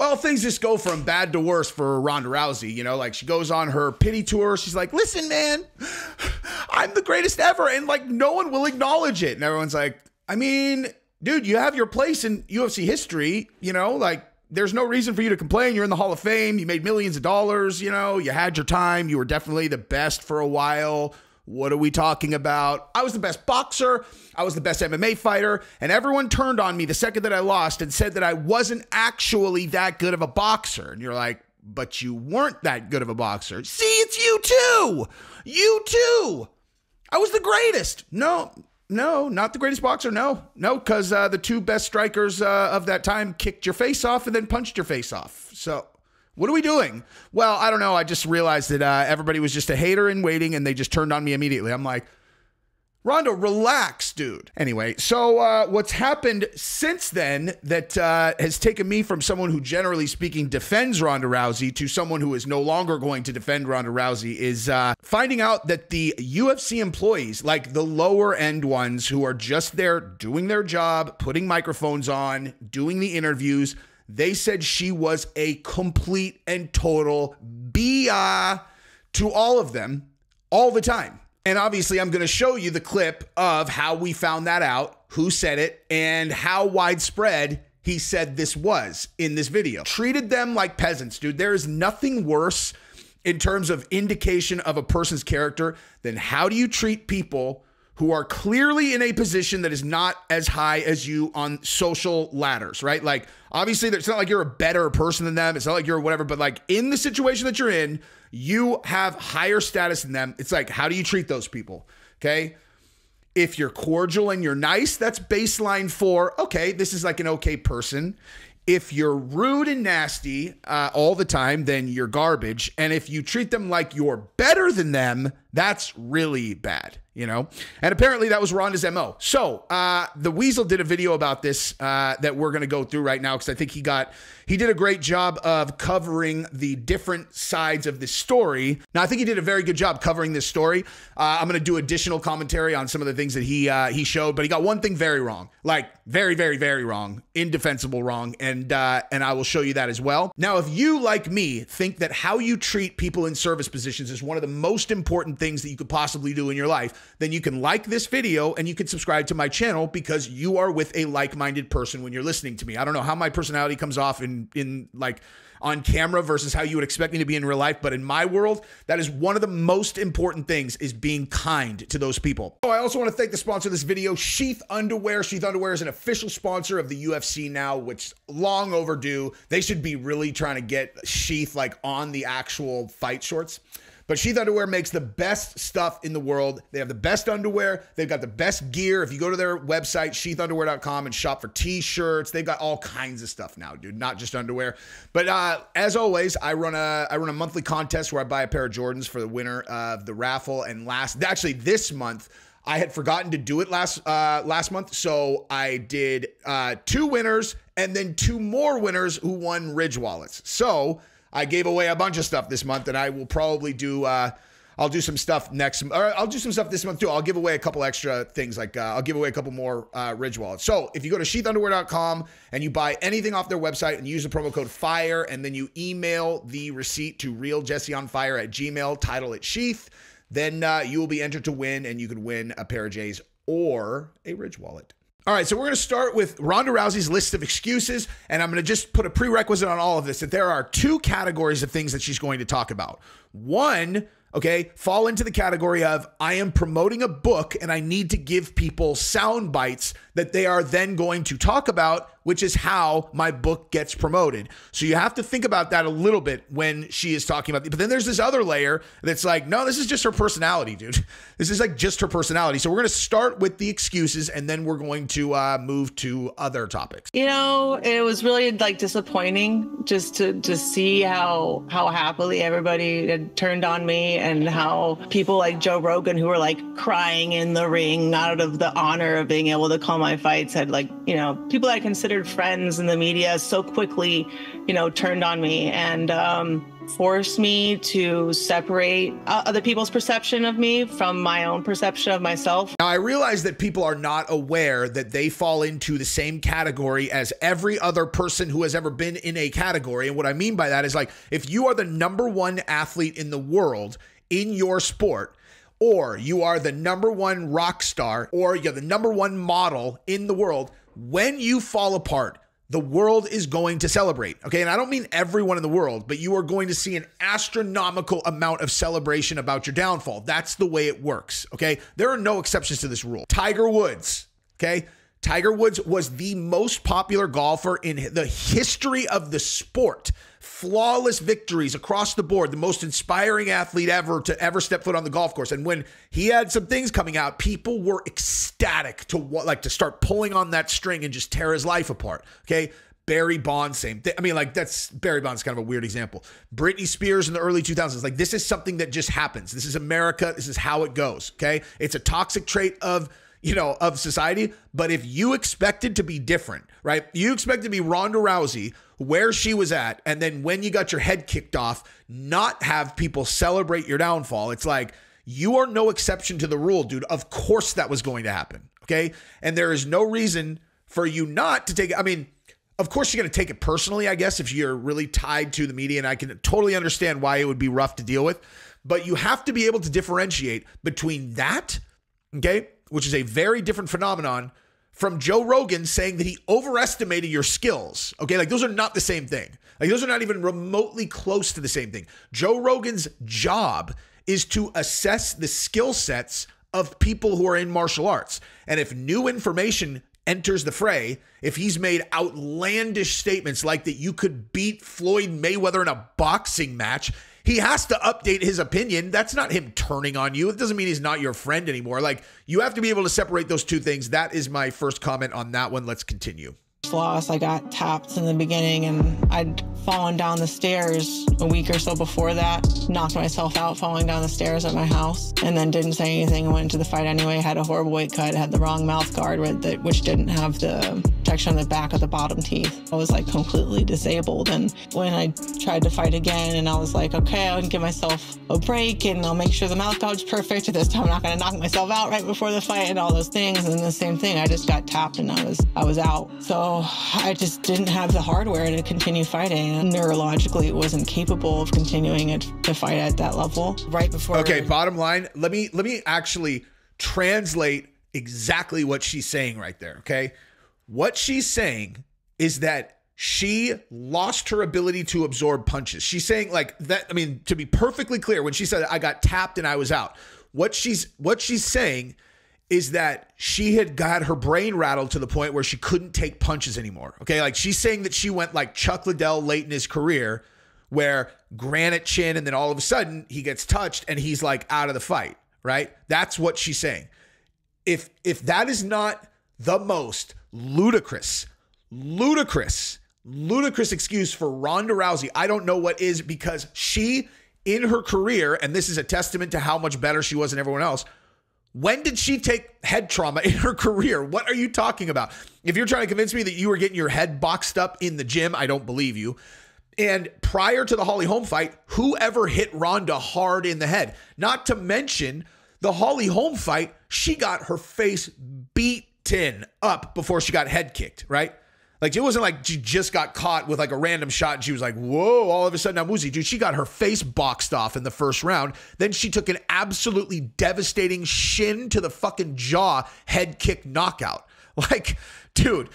Well, things just go from bad to worse for Ronda Rousey. You know, like she goes on her pity tour. She's like, listen, man, I'm the greatest ever. And like, no one will acknowledge it. And everyone's like, I mean, dude, you have your place in UFC history. You know, like there's no reason for you to complain. You're in the Hall of Fame. You made millions of dollars. You know, you had your time. You were definitely the best for a while. What are we talking about? I was the best boxer. I was the best MMA fighter. And everyone turned on me the second that I lost and said that I wasn't actually that good of a boxer. And you're like, but you weren't that good of a boxer. See, it's you too. You too. I was the greatest. No, not the greatest boxer. No, because the two best strikers of that time kicked your face off and then punched your face off. So what are we doing? Well, I don't know. I just realized that everybody was just a hater in waiting and they just turned on me immediately. I'm like, Ronda, relax, dude. Anyway, so what's happened since then that has taken me from someone who generally speaking defends Ronda Rousey to someone who is no longer going to defend Ronda Rousey is finding out that the UFC employees, like the lower end ones who are just there doing their job, putting microphones on, doing the interviews, they said she was a complete and total BIA to all of them all the time. And obviously, I'm going to show you the clip of how we found that out, who said it, and how widespread he said this was in this video. Treated them like peasants, dude. There is nothing worse in terms of indication of a person's character than how do you treat people who are clearly in a position that is not as high as you on social ladders, right? Like, obviously, it's not like you're a better person than them. It's not like you're whatever, but like in the situation that you're in, you have higher status than them. It's like, how do you treat those people? Okay. If you're cordial and you're nice, that's baseline for, okay, this is like an okay person. If you're rude and nasty all the time, then you're garbage. And if you treat them like you're better than them, that's really bad, you know? And apparently that was Ronda's MO. So the Weasel did a video about this that we're going to go through right now because I think he did a great job of covering the different sides of this story. Now, I think he did a very good job covering this story. I'm going to do additional commentary on some of the things that he showed, but he got one thing very wrong, like very, very, very wrong, indefensible wrong. And I will show you that as well. Now, if you, like me, think that how you treat people in service positions is one of the most important things that you could possibly do in your life, then you can like this video and you can subscribe to my channel because you are with a like-minded person when you're listening to me. I don't know how my personality comes off in like on camera versus how you would expect me to be in real life. But in my world, that is one of the most important things, is being kind to those people. Oh, I also want to thank the sponsor of this video, Sheath Underwear. Sheath Underwear is an official sponsor of the UFC now, which is long overdue. They should be really trying to get Sheath like on the actual fight shorts. But Sheath Underwear makes the best stuff in the world. They have the best underwear. They've got the best gear. If you go to their website, sheathunderwear.com, and shop for t-shirts, they've got all kinds of stuff now, dude, not just underwear. But as always, I run a monthly contest where I buy a pair of Jordans for the winner of the raffle. And actually this month, I had forgotten to do it last month. So I did 2 winners and then 2 more winners who won Ridge wallets. So I gave away a bunch of stuff this month, and I will probably do, I'll do some stuff I'll do some stuff this month too. I'll give away a couple extra things, like I'll give away a couple more Ridge wallets. So if you go to sheathunderwear.com and you buy anything off their website and use the promo code FIRE, and then you email the receipt to realjesseonfire@gmail, title it Sheath, then you will be entered to win, and you could win a pair of J's or a Ridge wallet. All right, so we're going to start with Ronda Rousey's list of excuses, and I'm going to just put a prerequisite on all of this, that there are 2 categories of things that she's going to talk about. One, okay, fall into the category of, I am promoting a book and I need to give people sound bites that they are then going to talk about, which is how my book gets promoted. So you have to think about that a little bit when she is talking about it. But then there's this other layer that's like, no, this is just her personality, dude. This is like just her personality. So we're going to start with the excuses, and then we're going to move to other topics. You know, it was really like disappointing just to see how happily everybody had turned on me, and how people like Joe Rogan, who were like crying in the ring out of the honor of being able to call my fights, had like, you know, people that I considered friends in the media so quickly, you know, turned on me. And force me to separate other people's perception of me from my own perception of myself. Now, I realize that people are not aware that they fall into the same category as every other person who has ever been in a category. And what I mean by that is, like, if you are the #1 athlete in the world in your sport, or you are the #1 rock star, or you're the #1 model in the world, when you fall apart, the world is going to celebrate, okay? And I don't mean everyone in the world, but you are going to see an astronomical amount of celebration about your downfall. That's the way it works, okay? There are no exceptions to this rule. Tiger Woods, okay? Tiger Woods was the most popular golfer in the history of the sport. Flawless victories across the board, the most inspiring athlete ever to ever step foot on the golf course. And when he had some things coming out, people were ecstatic to start pulling on that string and just tear his life apart. Okay. Barry Bonds, same thing. I mean, like, Barry Bonds, kind of a weird example. Britney Spears in the early 2000s. Like, this is something that just happens. This is America. This is how it goes. Okay. It's a toxic trait of society. But if you expected to be different, right? You expect to be Ronda Rousey, where she was at, and then when you got your head kicked off, not have people celebrate your downfall. It's like, you are no exception to the rule, dude. Of course that was going to happen, okay? And there is no reason for you not to take it. I mean, of course you're going to take it personally, I guess, if you're really tied to the media, and I can totally understand why it would be rough to deal with, but you have to be able to differentiate between that, okay, which is a very different phenomenon, from Joe Rogan saying that he overestimated your skills. Okay, like, those are not the same thing. Like, those are not even remotely close to the same thing. Joe Rogan's job is to assess the skill sets of people who are in martial arts. And if new information enters the fray, if he's made outlandish statements like that you could beat Floyd Mayweather in a boxing match, he has to update his opinion. That's not him turning on you. It doesn't mean he's not your friend anymore. Like, you have to be able to separate those two things. That is my first comment on that one. Let's continue. Loss. I got tapped in the beginning, and I'd fallen down the stairs a week or so before that, knocked myself out falling down the stairs at my house, and then didn't say anything and went into the fight anyway. Had a horrible weight cut, had the wrong mouth guard which didn't have the protection on the back of the bottom teeth. I was like completely disabled, and when I tried to fight again, and I was like, okay, I'll give myself a break and I'll make sure the mouth guard's perfect. This time I'm not going to knock myself out right before the fight and all those things. And the same thing, I just got tapped and I was out. So I just didn't have the hardware to continue fighting. And neurologically, it wasn't capable of continuing to fight at that level right before. Okay, bottom line, let me actually translate exactly what she's saying right there, okay? What she's saying is that she lost her ability to absorb punches. She's saying, like, that, I mean, to be perfectly clear, when she said I got tapped and I was out, what she's saying is that she had got her brain rattled to the point where she couldn't take punches anymore. Okay, like, she's saying that she went like Chuck Liddell late in his career, where granite chin, and then all of a sudden he gets touched and he's like out of the fight, right? That's what she's saying. If that is not the most ludicrous excuse for Ronda Rousey, I don't know what is, because she, in her career, and this is a testament to how much better she was than everyone else, when did she take head trauma in her career? What are you talking about? If you're trying to convince me that you were getting your head boxed up in the gym, I don't believe you. And prior to the Holly Holm fight, whoever hit Ronda hard in the head? Not to mention the Holly Holm fight, she got her face beaten up before she got head kicked, right? Like, it wasn't like she just got caught with like a random shot and she was like, whoa, all of a sudden I'm woozy. Dude, she got her face boxed off in the first round. Then she took an absolutely devastating shin to the fucking jaw head kick knockout. Like, dude,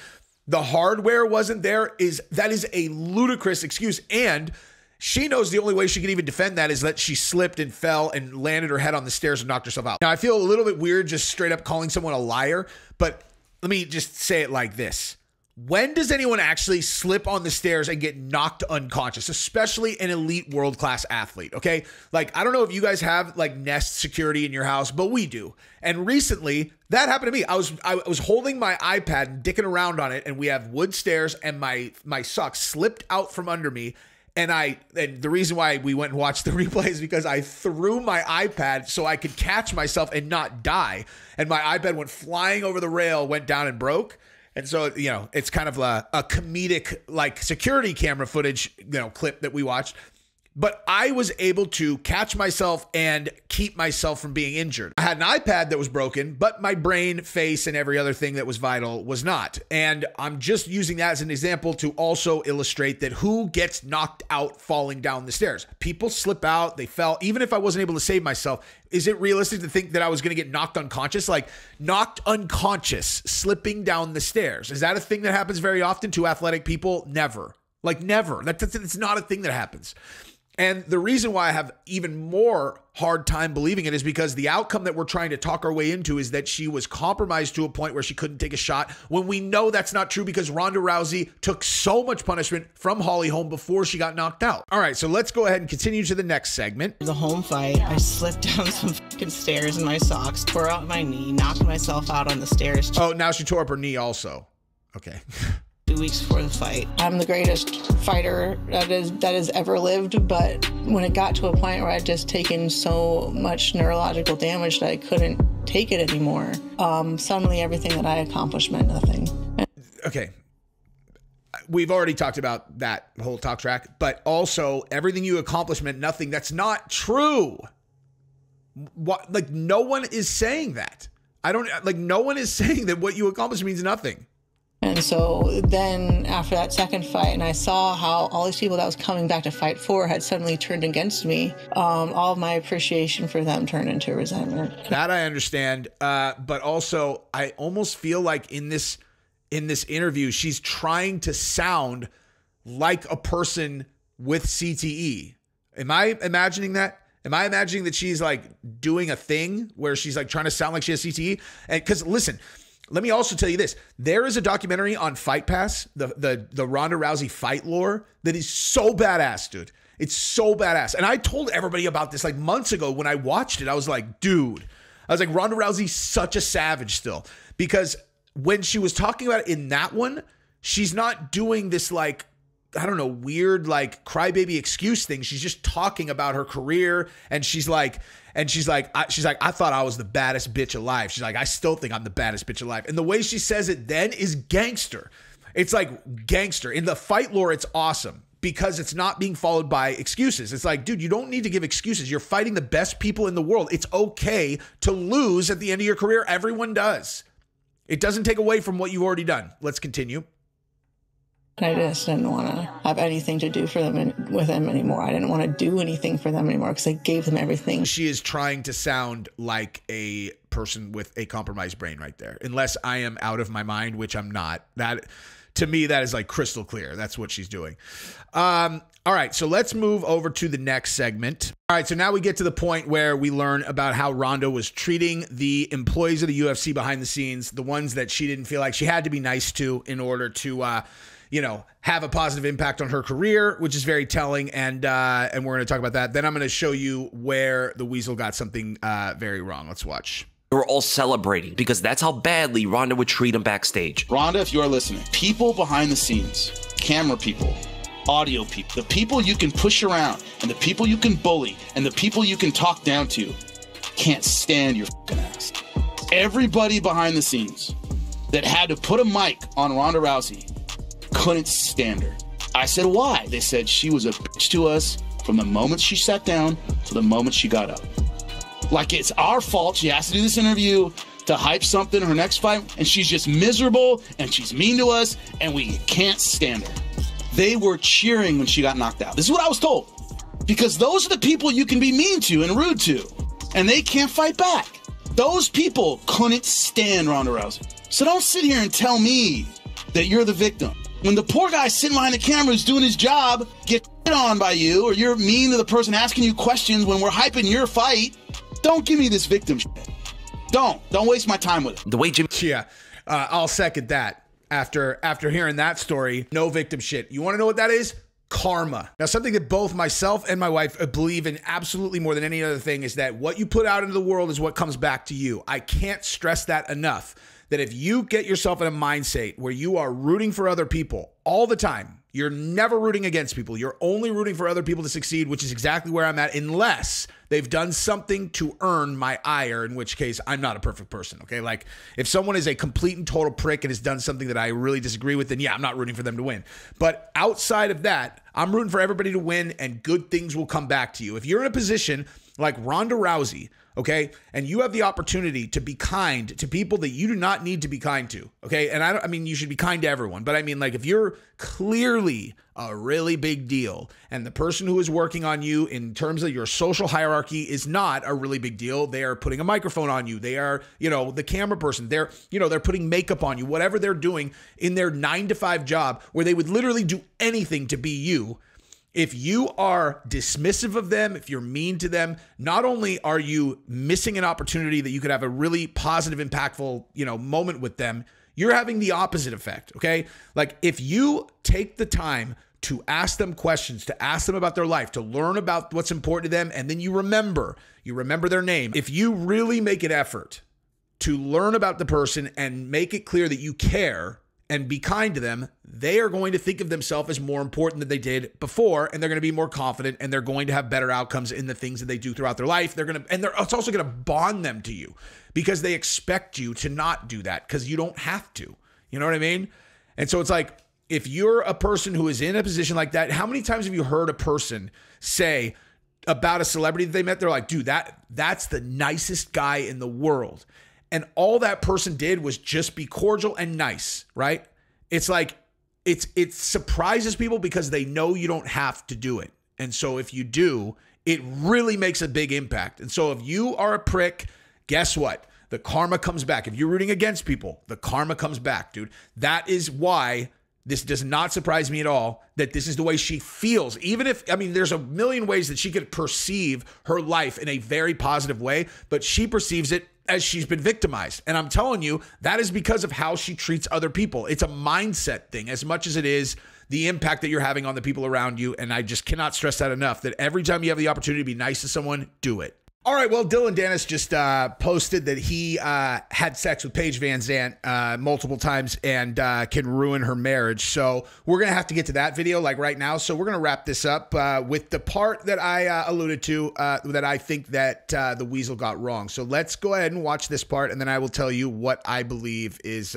the hardware wasn't there. That is a ludicrous excuse. And she knows the only way she can even defend that is that she slipped and fell and landed her head on the stairs and knocked herself out. Now, I feel a little bit weird just straight up calling someone a liar, but let me just say it like this. When does anyone actually slip on the stairs and get knocked unconscious, especially an elite world-class athlete, okay? Like, I don't know if you guys have like Nest security in your house, but we do. And recently, that happened to me. I was holding my iPad and dicking around on it, and we have wood stairs, and my socks slipped out from under me. And the reason why we went and watched the replay is because I threw my iPad so I could catch myself and not die. And my iPad went flying over the rail, went down and broke. And so, you know, it's kind of a comedic, like, security camera footage, you know, clip that we watched. But I was able to catch myself and keep myself from being injured. I had an iPad that was broken, but my brain, face, and every other thing that was vital was not. And I'm just using that as an example to also illustrate that who gets knocked out falling down the stairs? People slip out, they fell. Even if I wasn't able to save myself, is it realistic to think that I was going to get knocked unconscious? Like knocked unconscious, slipping down the stairs. Is that a thing that happens very often to athletic people? Never. Like never. It's not a thing that happens. And the reason why I have even more hard time believing it is because the outcome that we're trying to talk our way into is that she was compromised to a point where she couldn't take a shot, when we know that's not true because Ronda Rousey took so much punishment from Holly Holm before she got knocked out. All right, so let's go ahead and continue to the next segment. The home fight, I slipped down some fucking stairs in my socks, tore out my knee, knocked myself out on the stairs. Oh, now she tore up her knee also. Okay. 2 weeks before the fight. I'm the greatest fighter that has ever lived, but when it got to a point where I'd just taken so much neurological damage that I couldn't take it anymore, suddenly everything that I accomplished meant nothing. Okay. We've already talked about that whole talk track, but also everything you accomplished meant nothing. That's not true. What, like, no one is saying that. No one is saying that what you accomplished means nothing. And so then after that second fight, and I saw how all these people that was coming back to fight for had suddenly turned against me, all of my appreciation for them turned into resentment. That I understand. But also I almost feel like in this interview, she's trying to sound like a person with CTE. Am I imagining that? Am I imagining that she's like doing a thing where she's like trying to sound like she has CTE? And because listen, let me also tell you this. There is a documentary on Fight Pass, the Ronda Rousey fight lore, that is so badass, dude. It's so badass. And I told everybody about this like months ago when I watched it. I was like, dude, Ronda Rousey's such a savage still. Because when she was talking about it in that one, she's not doing this like, I don't know, weird like crybaby excuse thing. She's just talking about her career, and she's like, I thought I was the baddest bitch alive. She's like, I still think I'm the baddest bitch alive. And the way she says it then is gangster. It's like gangster. In the fight lore, it's awesome because it's not being followed by excuses. It's like, dude, you don't need to give excuses. You're fighting the best people in the world. It's okay to lose at the end of your career. Everyone does. It doesn't take away from what you've already done. Let's continue. I just didn't want to have anything to do with them anymore. I didn't want to do anything for them anymore because I gave them everything. She is trying to sound like a person with a compromised brain right there. Unless I am out of my mind, which I'm not. That, to me, that is like crystal clear. That's what she's doing. All right, so let's move over to the next segment. All right, so now we get to the point where we learn about how Ronda was treating the employees of the UFC behind the scenes, the ones that she didn't feel like she had to be nice to in order to have a positive impact on her career, which is very telling. And we're going to talk about that. Then I'm going to show you where the Weasel got something very wrong. Let's watch. They were all celebrating because that's how badly Ronda would treat him backstage. Ronda, if you are listening, people behind the scenes, camera people, audio people, the people you can push around and the people you can bully and the people you can talk down to can't stand your fucking ass. Everybody behind the scenes that had to put a mic on Ronda Rousey couldn't stand her. I said, why? They said she was a bitch to us from the moment she sat down to the moment she got up. Like it's our fault she has to do this interview to hype something her next fight, and she's just miserable and she's mean to us and we can't stand her. They were cheering when she got knocked out. This is what I was told. Because those are the people you can be mean to and rude to, and they can't fight back. Those people couldn't stand Ronda Rousey. So don't sit here and tell me that you're the victim. When the poor guy sitting behind the camera who's doing his job gets hit on by you, or you're mean to the person asking you questions when we're hyping your fight, don't give me this victim shit. Don't waste my time with it. The way Jimmy... Yeah, I'll second that. After hearing that story, no victim shit. You want to know what that is? Karma. Now, something that both myself and my wife believe in absolutely more than any other thing is that what you put out into the world is what comes back to you. I can't stress that enough. That if you get yourself in a mindset where you are rooting for other people all the time, you're never rooting against people. You're only rooting for other people to succeed, which is exactly where I'm at, unless they've done something to earn my ire, in which case I'm not a perfect person, okay? Like if someone is a complete and total prick and has done something that I really disagree with, then yeah, I'm not rooting for them to win. But outside of that, I'm rooting for everybody to win, and good things will come back to you. If you're in a position like Ronda Rousey, okay, and you have the opportunity to be kind to people that you do not need to be kind to, okay, and I mean, you should be kind to everyone, but I mean, like, if you're clearly a really big deal and the person who is working on you in terms of your social hierarchy is not a really big deal, they are putting a microphone on you, they are, the camera person, they're putting makeup on you, whatever they're doing in their 9-to-5 job where they would literally do anything to be you. If you are dismissive of them, if you're mean to them, not only are you missing an opportunity that you could have a really positive, impactful, moment with them, you're having the opposite effect, okay? Like, if you take the time to ask them questions, to ask them about their life, to learn about what's important to them, and then you remember their name. If you really make an effort to learn about the person and make it clear that you care and be kind to them, they are going to think of themselves as more important than they did before, and they're going to be more confident, and they're going to have better outcomes in the things that they do throughout their life. It's also going to bond them to you because they expect you to not do that because you don't have to. You know what I mean? And so it's like, if you're a person who is in a position like that, how many times have you heard a person say about a celebrity that they met, they're like, dude, that's the nicest guy in the world. And all that person did was just be cordial and nice, right? It's like, it surprises people because they know you don't have to do it. And so if you do, it really makes a big impact. And so if you are a prick, guess what? The karma comes back. If you're rooting against people, the karma comes back, dude. That is why this does not surprise me at all that this is the way she feels. Even if, there's a million ways that she could perceive her life in a very positive way, but she perceives it as she's been victimized. And I'm telling you, that is because of how she treats other people. It's a mindset thing as much as it is the impact that you're having on the people around you. And I just cannot stress that enough, that every time you have the opportunity to be nice to someone, do it. All right, well, Dylan Dennis just posted that he had sex with Paige Van Zandt multiple times and can ruin her marriage. So we're going to have to get to that video like right now. So we're going to wrap this up with the part that I alluded to that I think that the Weasel got wrong. So let's go ahead and watch this part, and then I will tell you what I believe is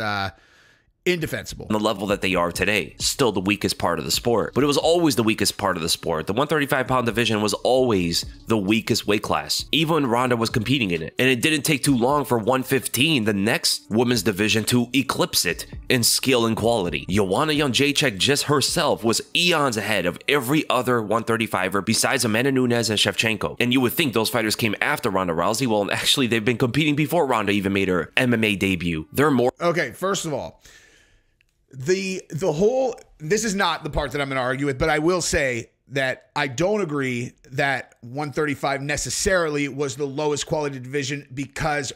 indefensible. On the level that they are today, still the weakest part of the sport. But it was always the weakest part of the sport. The 135-pound division was always the weakest weight class, even when Ronda was competing in it. And it didn't take too long for 115, the next women's division, to eclipse it in skill and quality. Joanna Jędrzejczyk just herself was eons ahead of every other 135er besides Amanda Nunes and Shevchenko. And you would think those fighters came after Ronda Rousey. Well, actually, they've been competing before Ronda even made her MMA debut. They're more... Okay, first of all, this is not the part that I'm going to argue with, but I will say that I don't agree that 135 necessarily was the lowest quality division because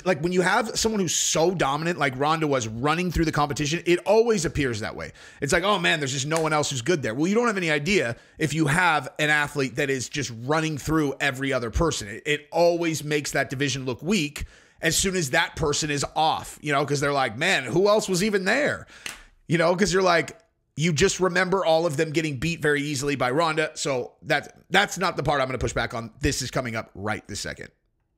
like when you have someone who's so dominant like Ronda was running through the competition, it always appears that way. It's like, oh man, there's just no one else who's good there. Well, you don't have any idea if you have an athlete that is just running through every other person. It always makes that division look weak as soon as that person is off, because they're like, man, who else was even there? Because you're like, you just remember all of them getting beat very easily by Ronda. So that's not the part I'm going to push back on. This is coming up right this second.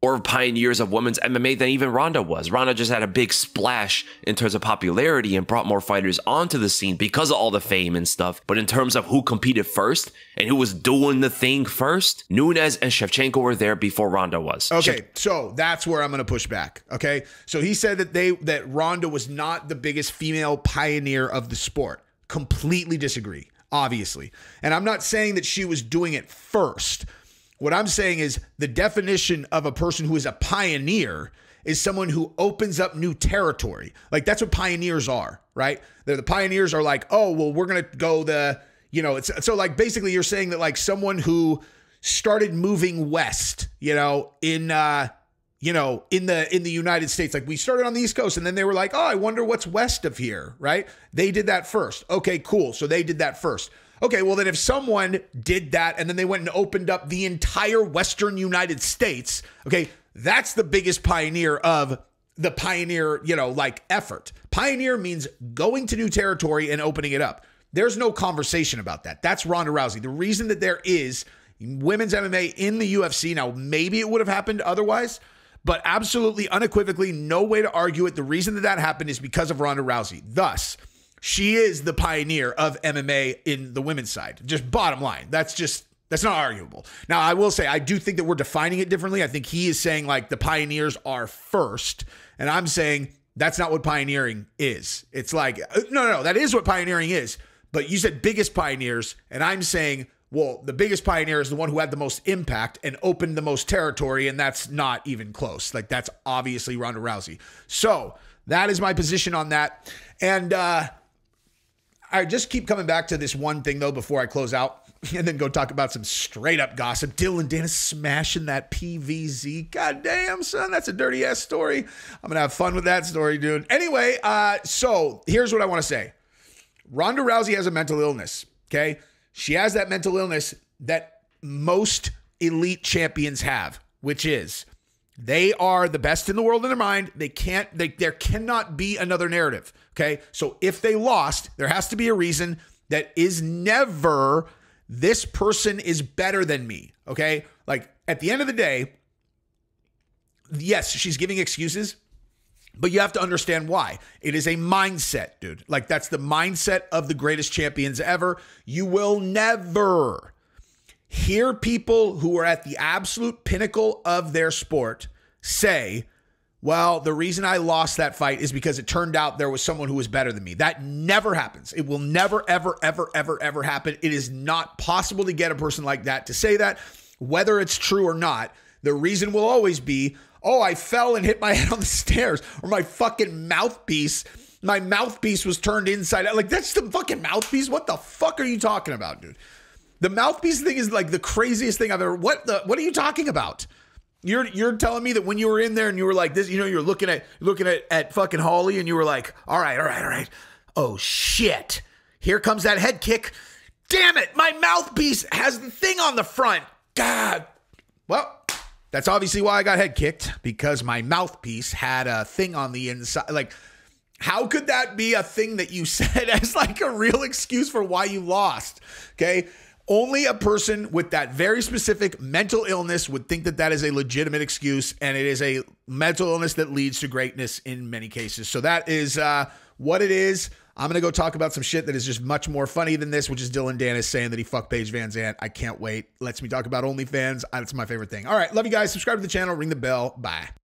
More pioneers of women's MMA than even Ronda was. Ronda just had a big splash in terms of popularity and brought more fighters onto the scene because of all the fame and stuff. But in terms of who competed first and who was doing the thing first, Nunes and Shevchenko were there before Ronda was. Okay, so that's where I'm going to push back. Okay, so he said that Ronda was not the biggest female pioneer of the sport. Completely disagree, obviously. And I'm not saying that she was doing it first. What I'm saying is the definition of a person who is a pioneer is someone who opens up new territory. Like that's what pioneers are, right? The pioneers are like, oh, well, we're going to go so like basically you're saying that like someone who started moving west, in the United States, like we started on the East Coast and then they were like, oh, I wonder what's west of here, right? They did that first. Okay, cool. So they did that first. Okay, well then if someone did that and then they went and opened up the entire Western United States, okay, that's the biggest pioneer of the pioneer, effort. Pioneer means going to new territory and opening it up. There's no conversation about that. That's Ronda Rousey. The reason that there is women's MMA in the UFC, now maybe it would have happened otherwise, but absolutely unequivocally no way to argue it. The reason that happened is because of Ronda Rousey. Thus, She is the pioneer of MMA in the women's side. Just bottom line. That's not arguable. Now, I will say, I do think that we're defining it differently. I think he is saying like the pioneers are first. And I'm saying that's not what pioneering is. It's like, no, that is what pioneering is. But you said biggest pioneers. And I'm saying, well, the biggest pioneer is the one who had the most impact and opened the most territory. And that's not even close. Like, that's obviously Ronda Rousey. So that is my position on that. And I just keep coming back to this one thing, though, before I close out. And then go talk about some straight up gossip. Dillon Danis smashing that PVZ. God damn, son, that's a dirty ass story. I'm going to have fun with that story, dude. Anyway, so here's what I want to say. Ronda Rousey has a mental illness, okay? She has that mental illness that most elite champions have, which is they are the best in the world in their mind. There cannot be another narrative, okay? So if they lost, there has to be a reason that is never this person is better than me, okay? Like, at the end of the day, yes, she's giving excuses, but you have to understand why. It is a mindset, dude. Like, that's the mindset of the greatest champions ever. You will never hear people who are at the absolute pinnacle of their sport say, well, the reason I lost that fight is because it turned out there was someone who was better than me. That never happens. It will never, ever, ever, ever, ever happen. It is not possible to get a person like that to say that, whether it's true or not. The reason will always be, oh, I fell and hit my head on the stairs, or my fucking mouthpiece. My mouthpiece was turned inside out. Like, that's the fucking mouthpiece? What the fuck are you talking about, dude? The mouthpiece thing is like the craziest thing I've ever. What are you talking about? You're telling me that when you were in there and you were like this, you know, you're looking at fucking Holly and you were like, all right. Oh shit. Here comes that head kick. Damn it. My mouthpiece has the thing on the front. God. Well, that's obviously why I got head kicked, because my mouthpiece had a thing on the inside. Like, how could that be a thing that you said as like a real excuse for why you lost? Okay. Only a person with that very specific mental illness would think that that is a legitimate excuse, and it is a mental illness that leads to greatness in many cases. So that is what it is. I'm going to go talk about some shit that is just much more funny than this, which is Dillon Danis saying that he fucked Paige Van Zandt. I can't wait. Lets me talk about OnlyFans. That's my favorite thing. All right. Love you guys. Subscribe to the channel. Ring the bell. Bye.